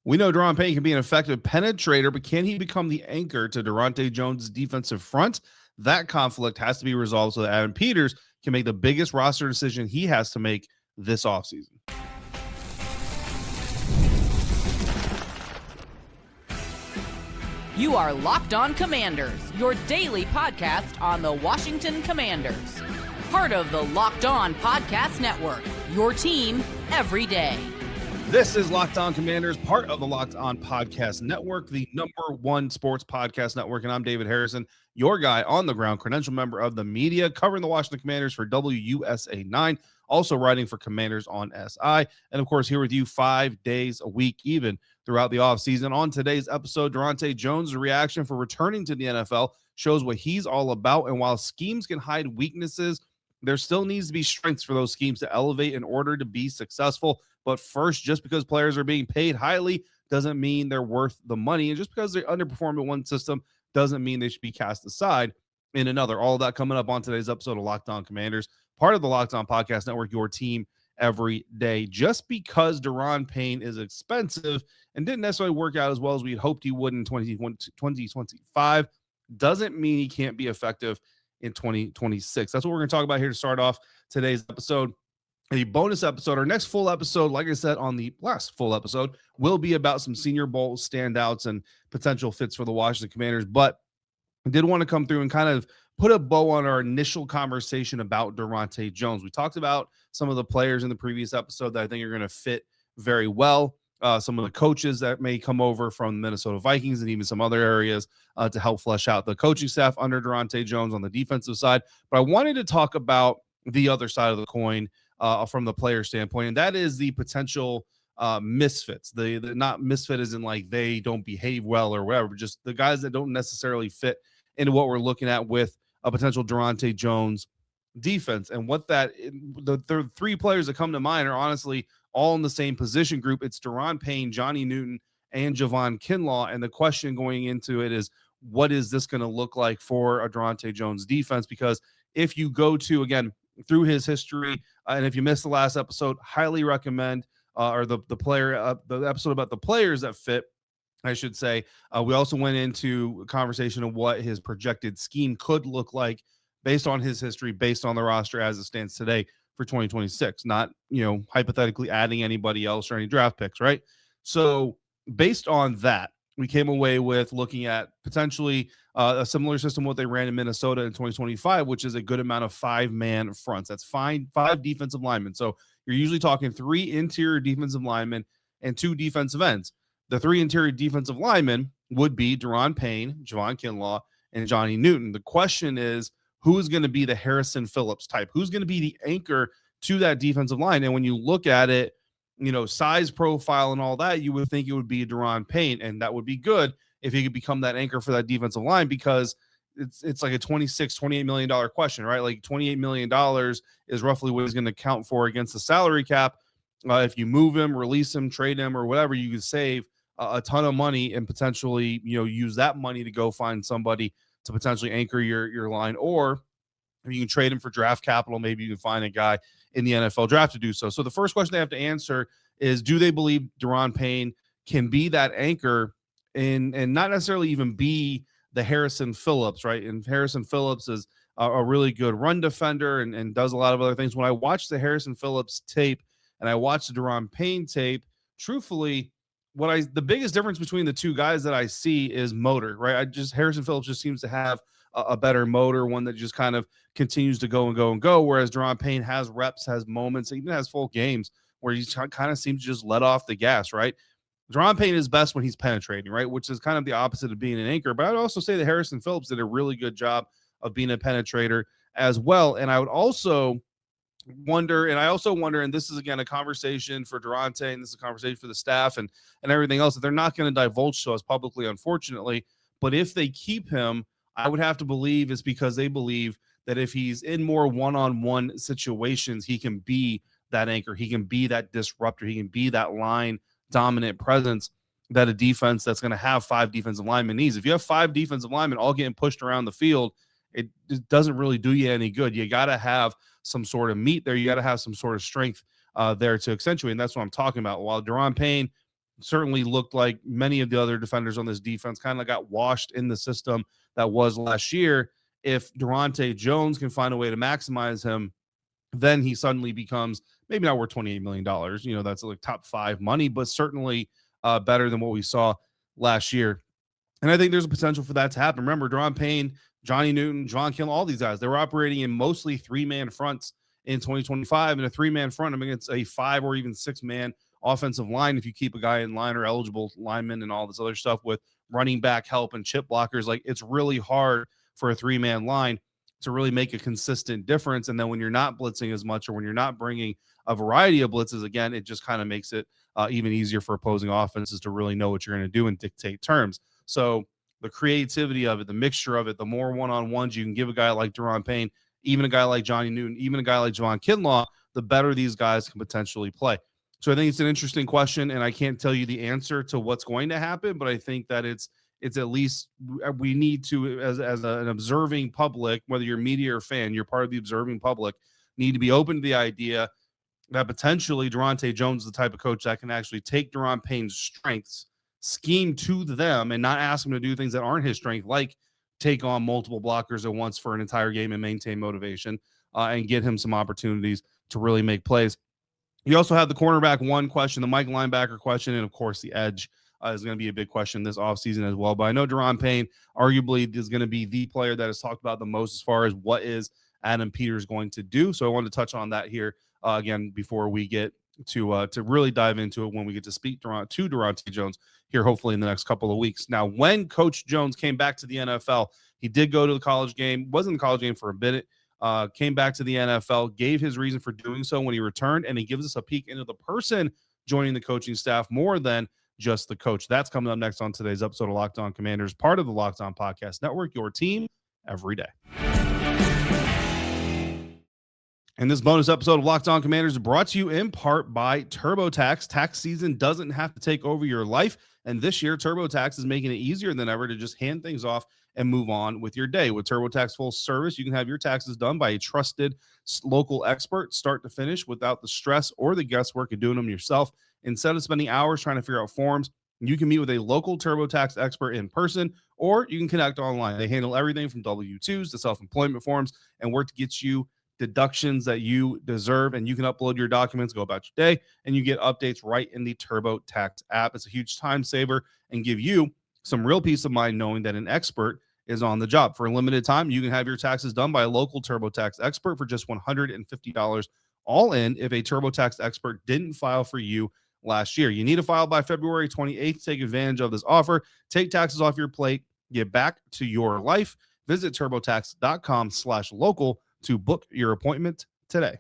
We know Daron Payne can be an effective penetrator, but can he become the anchor to Daronte Jones' defensive front? That conflict has to be resolved so that Adam Peters can make the biggest roster decision he has to make this offseason. You are Locked On Commanders, your daily podcast on the Washington Commanders. Part of the Locked On Podcast Network, your team every day. This is Locked On Commanders, part of the Locked On Podcast Network, the #1 sports podcast network. And I'm David Harrison, your guy on the ground, credential member of the media, covering the Washington Commanders for WUSA 9, also writing for Commanders on SI. And of course, here with you 5 days a week, even throughout the offseason. On today's episode, Daronte Jones' reaction for returning to the NFL shows what he's all about. And while schemes can hide weaknesses, there still needs to be strengths for those schemes to elevate in order to be successful. But first, just because players are being paid highly doesn't mean they're worth the money. And just because they underperform in one system doesn't mean they should be cast aside in another. All of that coming up on today's episode of Locked On Commanders, part of the Locked On Podcast Network, your team every day. Just because Daron Payne is expensive and didn't necessarily work out as well as we had hoped he would in 2025 doesn't mean he can't be effective in 2026. That's what we're going to talk about here to start off today's episode. A bonus episode, our next full episode, like I said on the last full episode, will be about some Senior Bowl standouts and potential fits for the Washington Commanders. But I did want to come through and kind of put a bow on our initial conversation about Daronte Jones. We talked about some of the players in the previous episode that I think are going to fit very well. Some of the coaches that may come over from the Minnesota Vikings and even some other areas to help flesh out the coaching staff under Daronte Jones on the defensive side. But I wanted to talk about the other side of the coin from the player standpoint, and that is the potential misfits. The not misfit as in like they don't behave well or whatever, but just the guys that don't necessarily fit into what we're looking at with a potential Daronte Jones defense. And what the three players that come to mind are honestly all in the same position group. It's Daron Payne, Johnny Newton, and Javon Kinlaw. And the question going into it is, what is this going to look like for a Daronte Jones defense? Because if you go to, again, through his history, and if you missed the last episode, highly recommend the episode about the players that fit, I should say. We also went into a conversation of what his projected scheme could look like based on his history, based on the roster as it stands today for 2026, not, hypothetically adding anybody else or any draft picks, right? So based on that, we came away with looking at potentially a similar system what they ran in Minnesota in 2025, which is a good amount of 5-man fronts. That's five defensive linemen. So you're usually talking 3 interior defensive linemen and 2 defensive ends. The 3 interior defensive linemen would be Daron Payne, Javon Kinlaw, and Johnny Newton. The question is, who's going to be the Harrison Phillips type? Who's going to be the anchor to that defensive line? And when you look at it, size profile and all that, you would think it would be Daron Payne, and that would be good if he could become that anchor for that defensive line, because it's like a $28 million question, right? Like $28 million is roughly what he's going to count for against the salary cap. If you move him, release him, trade him, or whatever, you could save a ton of money and potentially, use that money to go find somebody to potentially anchor your line. Or if you can trade him for draft capital, maybe you can find a guy in the NFL draft to do so. So the first question they have to answer is, do they believe Daron Payne can be that anchor and not necessarily even be the Harrison Phillips, right? And Harrison Phillips is a really good run defender and does a lot of other things. When I watched the Harrison Phillips tape and I watched the Daron Payne tape, truthfully, the biggest difference between the two guys that I see is motor, right? Harrison Phillips just seems to have a better motor, one that just kind of continues to go and go and go. Whereas Daron Payne has reps, has moments, even has full games where he kind of seems to just let off the gas, right? Daron Payne is best when he's penetrating, right? Which is kind of the opposite of being an anchor. But I would also say that Harrison Phillips did a really good job of being a penetrator as well. And I would also wonder, and this is again a conversation for Daronte, and this is a conversation for the staff and everything else that they're not going to divulge to us publicly, unfortunately. But if they keep him, I would have to believe it's because they believe that if he's in more one-on-one situations, he can be that anchor, he can be that disruptor, he can be that line dominant presence that a defense that's going to have 5 defensive linemen needs. If you have 5 defensive linemen all getting pushed around the field, it doesn't really do you any good. You got to have some sort of meat there. You got to have some sort of strength there to accentuate. And that's what I'm talking about. While Daron Payne certainly looked like many of the other defenders on this defense kind of got washed in the system that was last year. If Daronte Jones can find a way to maximize him, then he suddenly becomes maybe not worth $28 million. That's like top 5 money, but certainly better than what we saw last year. And I think there's a potential for that to happen. Remember, Daron Payne, Johnny Newton, Javon Kinlaw, all these guys, they were operating in mostly 3-man fronts in 2025. And a 3-man front, I mean, it's a 5 or even 6-man offensive line if you keep a guy in line or eligible linemen and all this other stuff with running back help and chip blockers. Like, it's really hard for a 3-man line to really make a consistent difference. And then when you're not blitzing as much or when you're not bringing a variety of blitzes, again, it just kind of makes it even easier for opposing offenses to really know what you're going to do and dictate terms. So the creativity of it, the mixture of it, the more one-on-ones you can give a guy like Daron Payne, even a guy like Johnny Newton, even a guy like Javon Kinlaw, the better these guys can potentially play. So I think it's an interesting question, and I can't tell you the answer to what's going to happen, but I think that it's at least we need to, as an observing public, whether you're media or fan, you're part of the observing public, need to be open to the idea that potentially Daronte Jones is the type of coach that can actually take Daron Payne's strengths, scheme to them, and not ask him to do things that aren't his strength, like take on multiple blockers at once for an entire game and maintain motivation, and get him some opportunities to really make plays. You also have the cornerback 1 question, the Mike linebacker question, and of course the edge is going to be a big question this offseason as well. But I know Daron Payne arguably is going to be the player that is talked about the most as far as what is Adam Peters going to do. So I wanted to touch on that here again before we get to really dive into it when we get to speak to Daronte Jones here, hopefully in the next couple of weeks. Now, when Coach Jones came back to the NFL, he did go to the college game, wasn't in the college game for a bit, came back to the NFL, gave his reason for doing so when he returned, and he gives us a peek into the person joining the coaching staff more than just the coach. That's coming up next on today's episode of Locked On Commanders, part of the Locked On Podcast Network, your team every day. And this bonus episode of Locked On Commanders is brought to you in part by TurboTax. Tax season doesn't have to take over your life, and this year TurboTax is making it easier than ever to just hand things off and move on with your day. With TurboTax Full Service, you can have your taxes done by a trusted local expert, start to finish, without the stress or the guesswork of doing them yourself. Instead of spending hours trying to figure out forms, you can meet with a local TurboTax expert in person, or you can connect online. They handle everything from W-2s to self-employment forms and work to get you deductions that you deserve, and you can upload your documents, go about your day, and you get updates right in the TurboTax app. It's a huge time saver and give you some real peace of mind knowing that an expert is on the job. For a limited time, you can have your taxes done by a local TurboTax expert for just $150 all in if a TurboTax expert didn't file for you last year. You need to file by February 28th to take advantage of this offer. Take taxes off your plate, get back to your life. Visit turbotax.com/local to book your appointment today.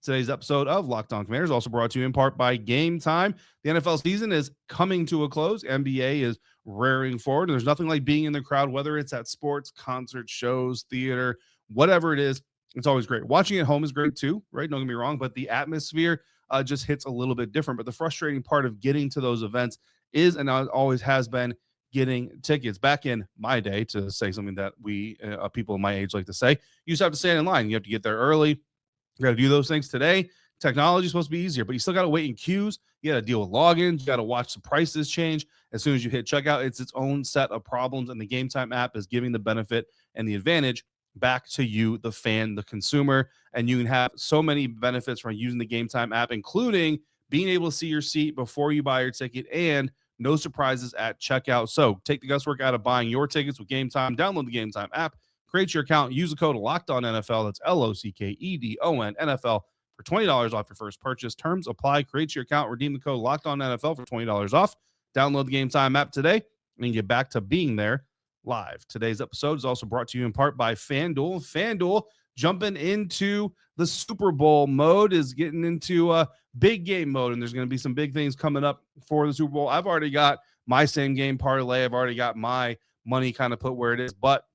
Today's episode of Locked On Commanders also brought to you in part by Game Time. The NFL season is coming to a close. NBA is rearing forward, and there's nothing like being in the crowd, whether it's at sports, concerts, shows, theater, whatever it is. It's always great. Watching at home is great too, right? Don't get me wrong, but the atmosphere just hits a little bit different. But the frustrating part of getting to those events is, and always has been, getting tickets. Back in my day, to say something that we people my age like to say, you just have to stand in line. You have to get there early. You got to do those things. Today, technology is supposed to be easier, but you still got to wait in queues. You got to deal with logins. You got to watch the prices change. As soon as you hit checkout, it's its own set of problems, and the Game Time app is giving the benefit and the advantage back to you, the fan, the consumer, and you can have so many benefits from using the Game Time app, including being able to see your seat before you buy your ticket and no surprises at checkout. So take the guesswork out of buying your tickets with Game Time. Download the Game Time app, create your account, use the code LOCKEDONNFL. That's LOCKEDON NFL for $20 off your first purchase. Terms apply. Create your account, redeem the code LOCKEDONNFL for $20 off. Download the Game Time app today and get back to being there live. Today's episode is also brought to you in part by FanDuel. FanDuel, jumping into the Super Bowl mode, is getting into big game mode, and there's going to be some big things coming up for the Super Bowl. I've already got my same game parlay. I've already got my money kind of put where it is, but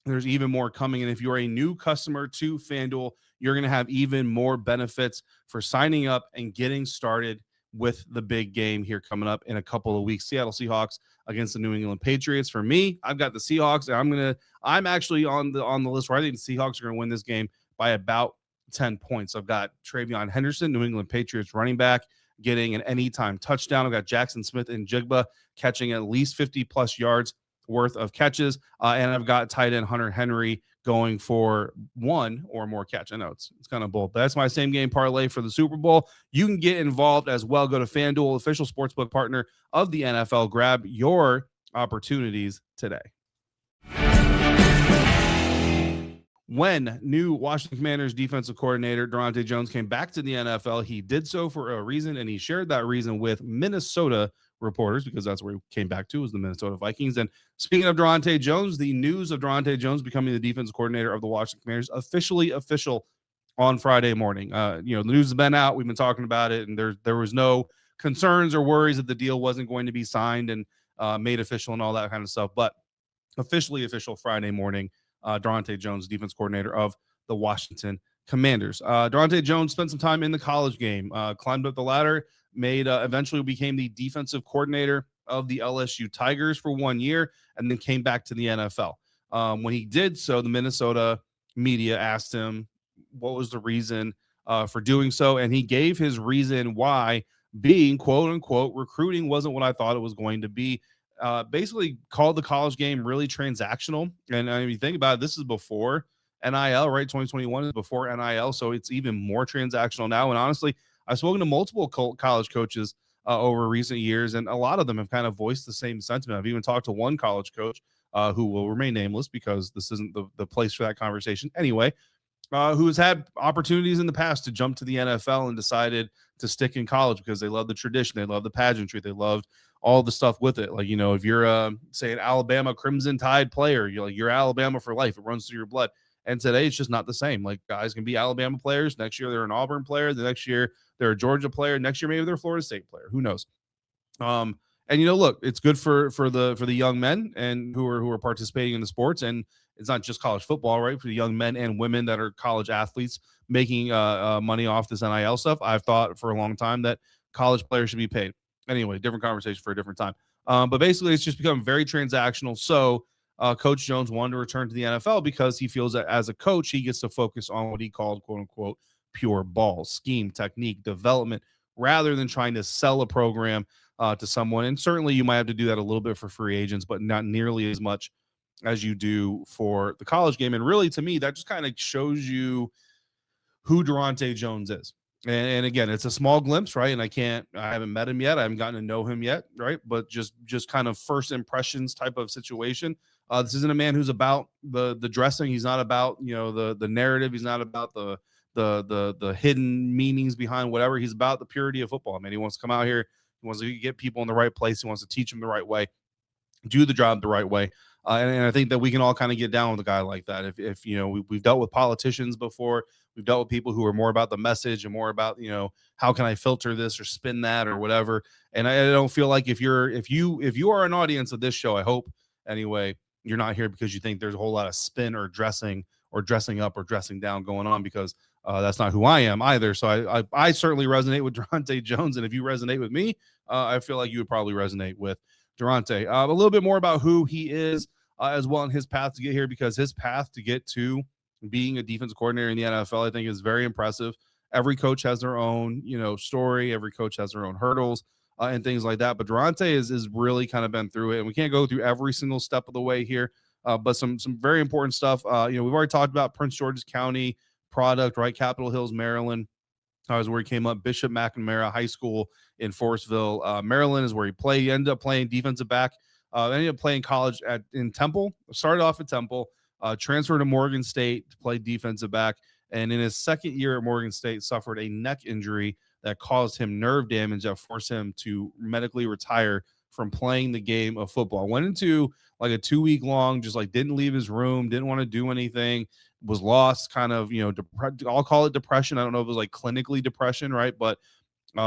there's even more coming. And if you're a new customer to FanDuel, you're going to have even more benefits for signing up and getting started with the big game here coming up in a couple of weeks. Seattle Seahawks against the New England Patriots. For me, I've got the Seahawks, and I'm actually on the list where I think the Seahawks are going to win this game by about 10 points. I've got Travion Henderson, New England Patriots running back, getting an anytime touchdown. I've got Jackson Smith and Jigba catching at least 50 plus yards worth of catches. And I've got tight end Hunter Henry going for one or more catch. I know it's kind of bold, but that's my same game parlay for the Super Bowl. You can get involved as well. Go to FanDuel, official sportsbook partner of the NFL. Grab your opportunities today. When new Washington Commanders defensive coordinator Daronte Jones came back to the NFL, he did so for a reason, and he shared that reason with Minnesota reporters, because that's where he came back to, was the Minnesota Vikings. And speaking of Daronte Jones, the news of Daronte Jones becoming the defensive coordinator of the Washington Commanders officially official on Friday morning. The news has been out. We've been talking about it, and there was no concerns or worries that the deal wasn't going to be signed and made official and all that kind of stuff. But officially official Friday morning, Daronte Jones, defense coordinator of the Washington Commanders. Daronte Jones spent some time in the college game, climbed up the ladder, eventually became the defensive coordinator of the LSU Tigers for 1 year, and then came back to the NFL. When he did so, the Minnesota media asked him what was the reason for doing so, and he gave his reason why, being quote unquote recruiting wasn't what I thought it was going to be. Basically called the college game really transactional. And I mean, you think about it, this is before NIL, right? 2021 is before NIL, so it's even more transactional now. And honestly, I've spoken to multiple college coaches over recent years, and a lot of them have kind of voiced the same sentiment. I've even talked to one college coach who will remain nameless because this isn't the place for that conversation anyway, who's had opportunities in the past to jump to the NFL and decided to stick in college because they love the tradition, they love the pageantry, they loved all the stuff with it. Like, if you're say an Alabama Crimson Tide player, you're Alabama for life. It runs through your blood. And today it's just not the same. Like, guys can be Alabama players. Next year they're an Auburn player. The next year they're a Georgia player. Next year maybe they're a Florida State player. Who knows? And look, it's good for the young men and who are participating in the sports. And it's not just college football, right? For the young men and women that are college athletes making money off this NIL stuff. I've thought for a long time that college players should be paid. Anyway, different conversation for a different time. But basically, it's just become very transactional. So Coach Jones wanted to return to the NFL because he feels that as a coach, he gets to focus on what he called, quote unquote, pure ball, scheme, technique, development, rather than trying to sell a program to someone. And certainly you might have to do that a little bit for free agents, but not nearly as much as you do for the college game. And really, to me, that just kind of shows you who Daronte Jones is. And again, it's a small glimpse, right? And I haven't met him yet. I haven't gotten to know him yet, right? But just kind of first impressions type of situation. This isn't a man who's about the dressing. He's not about, the narrative. He's not about the hidden meanings behind whatever. He's about the purity of football. I mean, he wants to come out here. He wants to get people in the right place. He wants to teach them the right way, do the job the right way. And I think that we can all kind of get down with a guy like that. If we've dealt with politicians before, we've dealt with people who are more about the message and more about, how can I filter this or spin that or whatever. And I don't feel like if you are an audience of this show, I hope anyway, you're not here because you think there's a whole lot of spin or dressing up or dressing down going on, because that's not who I am either. So I certainly resonate with Daronte Jones. And if you resonate with me, I feel like you would probably resonate with Daronte. A little bit more about who he is as well in his path to get here, because his path to get to being a defensive coordinator in the NFL, I think, is very impressive. Every coach has their own, story. Every coach has their own hurdles and things like that. But Daronte is really kind of been through it. And we can't go through every single step of the way here, but some very important stuff. We've already talked about Prince George's County product, right? Capitol Hills, Maryland. Is where he came up. Bishop McNamara High School in Forestville, Maryland is where he played. He ended up playing defensive back. Ended up playing college in Temple. Started off at Temple, transferred to Morgan State to play defensive back. And in his second year at Morgan State, suffered a neck injury that caused him nerve damage that forced him to medically retire from playing the game of football. Went into like a 2-week long, just like didn't leave his room, didn't want to do anything, was lost, kind of, I'll call it depression. I don't know if it was like clinically depression, right? But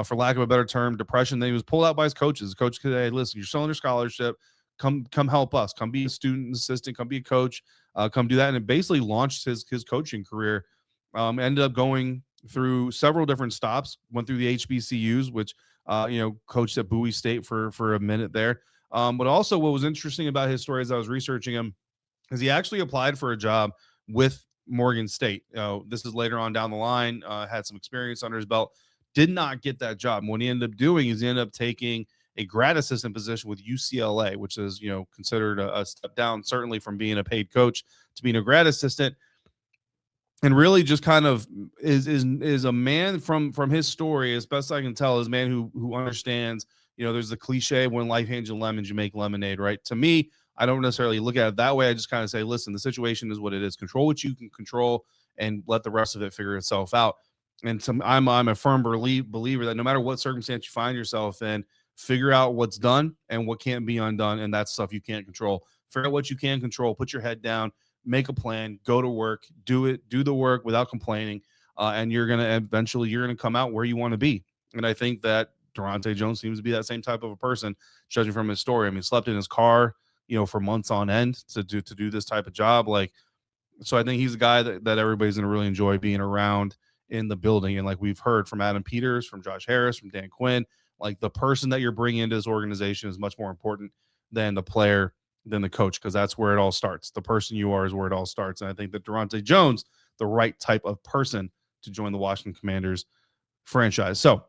for lack of a better term, depression. Then he was pulled out by his coaches. The coach said, "Hey, listen, you're still on your scholarship. Come help us. Come be a student assistant. Come be a coach. Come do that." And it basically launched his coaching career. Ended up going through several different stops. Went through the HBCUs, which coached at Bowie State for a minute there. But also, what was interesting about his story as I was researching him is he actually applied for a job with Morgan State. This is later on down the line. Had some experience under his belt. did not get that job. And what he ended up doing is he ended up taking a grad assistant position with UCLA, which is, considered a step down, certainly from being a paid coach to being a grad assistant. And really just kind of is a man from his story, as best I can tell, is a man who understands, there's the cliche, when life hands you lemons, you make lemonade, right? To me, I don't necessarily look at it that way. I just kind of say, listen, the situation is what it is. Control what you can control and let the rest of it figure itself out. And I'm a firm believer that no matter what circumstance you find yourself in, figure out what's done and what can't be undone. And that's stuff you can't control. Figure out what you can control, put your head down, make a plan, go to work, do the work without complaining. And you're going to come out where you want to be. And I think that Daronte Jones seems to be that same type of a person, judging from his story. I mean, slept in his car, for months on end to do this type of job. So I think he's a guy that everybody's going to really enjoy being around in the building. And like we've heard from Adam Peters, from Josh Harris, from Dan Quinn, like the person that you're bringing into this organization is much more important than the player, than the coach, because that's where it all starts. The person you are is where it all starts. And I think that Daronte Jones, the right type of person to join the Washington Commanders franchise. So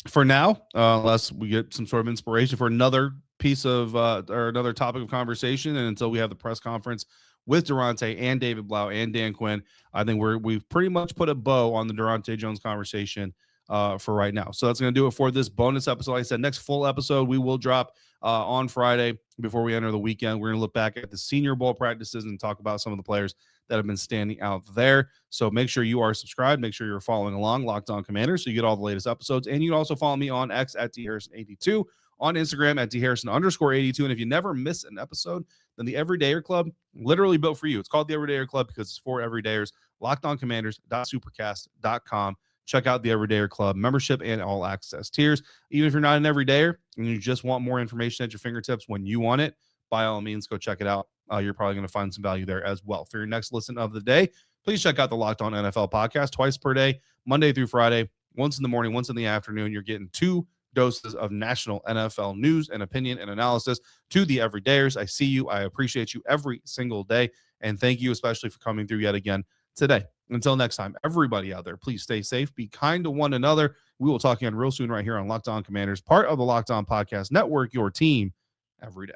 for now, unless we get some sort of inspiration for another piece of or another topic of conversation, and until we have the press conference with Daronte and David Blau and Dan Quinn, I think we've pretty much put a bow on the Daronte Jones conversation for right now. So that's going to do it for this bonus episode. Like I said, next full episode we will drop on Friday before we enter the weekend. We're going to look back at the Senior Bowl practices and talk about some of the players that have been standing out there. So make sure you are subscribed. Make sure you're following along Locked On Commanders so you get all the latest episodes. And you can also follow me on X at DHarrison82, on Instagram at DHarrison_82. And if you never miss an episode, then the Everydayer Club, literally built for you. It's called the Everydayer Club because it's for everydayers. LockedOnCommanders.supercast.com. Check out the Everydayer Club membership and all access tiers. Even if you're not an everydayer and you just want more information at your fingertips when you want it, by all means, go check it out. You're probably going to find some value there as well. For your next listen of the day, please check out the Locked On NFL podcast twice per day, Monday through Friday, once in the morning, once in the afternoon. You're getting 2 doses of national NFL news and opinion and analysis. To the Everydayers, I see you. I appreciate you every single day. And thank you especially for coming through yet again today. Until next time, everybody out there, please stay safe. Be kind to one another. We will talk again real soon right here on Locked On Commanders, part of the Locked On Podcast Network, your team every day.